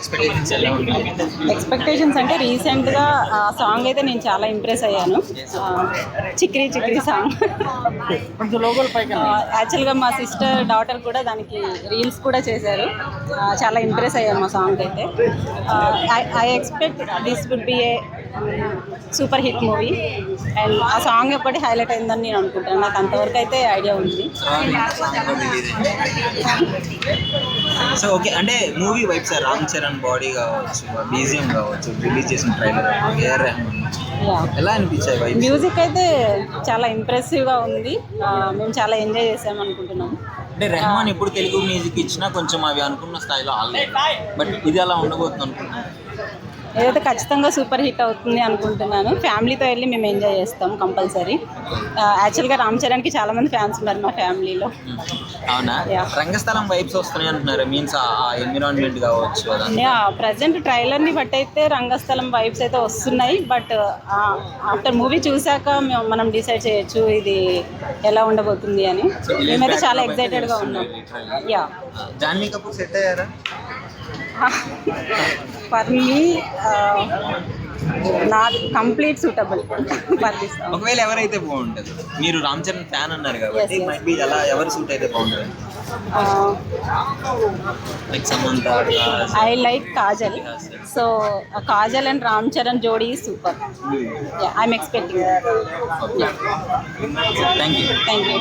Expectations ఎలా ఉన్నాయి? Expectations అంటే రీసెంట్గా ఆ సాంగ్ అయితే నేను చాలా ఇంప్రెస్ అయ్యాను. చిక్రీ చిక్రీ సాంగ్ యాక్చువల్గా మా సిస్టర్ డాటర్ కూడా దానికి రీల్స్ కూడా చేశారు. చాలా ఇంప్రెస్ అయ్యాను మా సాంగ్ అయితే. I expect this would be a super hit movie and ఆ సాంగ్ ఒకటి హైలైట్ అయిందని నేను అనుకుంటాను. నాకు అంతవరకు అయితే ఐడియా ఉంది. సో ఓకే, అంటే movie vibes Ram Charan body కావచ్చు, బీజిఎం కావచ్చు, రిలీజ్ చేసిన ట్రైలర్ ఏఆర్ రెహమాన్ ఎలా అనిపించాయి వైబ్స్? మ్యూజిక్ అయితే చాలా ఇంప్రెసివ్గా ఉంది. మేము చాలా ఎంజాయ్ చేసాం అనుకుంటున్నాము. అంటే రెహమాన్ ఎప్పుడు తెలుగు మ్యూజిక్ ఇచ్చినా కొంచెం అవి అనుకున్న స్థాయిలో ఆడలేదు, బట్ ఇది అలా ఉండబోతుంది అనుకుంటున్నాను. ఏదైతే ఖచ్చితంగా సూపర్ హిట్ అవుతుంది అనుకుంటున్నాను. ఫ్యామిలీతో వెళ్ళి మేము ఎంజాయ్ చేస్తాం కంపల్సరీ. యాక్చువల్గా రామ్ చరణ్కి చాలా మంది ఫ్యాన్స్ ఉన్నారు మా ఫ్యామిలీలో. అవునా? రంగస్థలం వైబ్స్ వస్తున్నాయి అంటున్నారు, మీన్స్ ఆ ఎన్విరాన్మెంట్ కావచ్చు అదంతా. ప్రజెంట్ ట్రైలర్ని బట్టి అయితే రంగస్థలం వైబ్స్ అయితే వస్తున్నాయి. బట్ ఆఫ్టర్ మూవీ చూసాక మనం డిసైడ్ చేయొచ్చు ఇది ఎలా ఉండబోతుంది అని. మేమైతే చాలా ఎక్సైటెడ్గా ఉన్నాం. జాన్వీ కపూర్ సెట్ అయ్యారా? For me not complete suitable for this. ఒకవేళ ఎవరైతే బాగుంటుంది, మీరు రామ్ చరణ్ ఫ్యాన్ అన్నారు కాబట్టి మైట్ బి ఎలా ఎవరు సూట్ అయితే బాగుంటుంది? Like Samantha, I like Kajal. So Kajal and Ram Charan జోడీ super. I'm expecting. Thank you.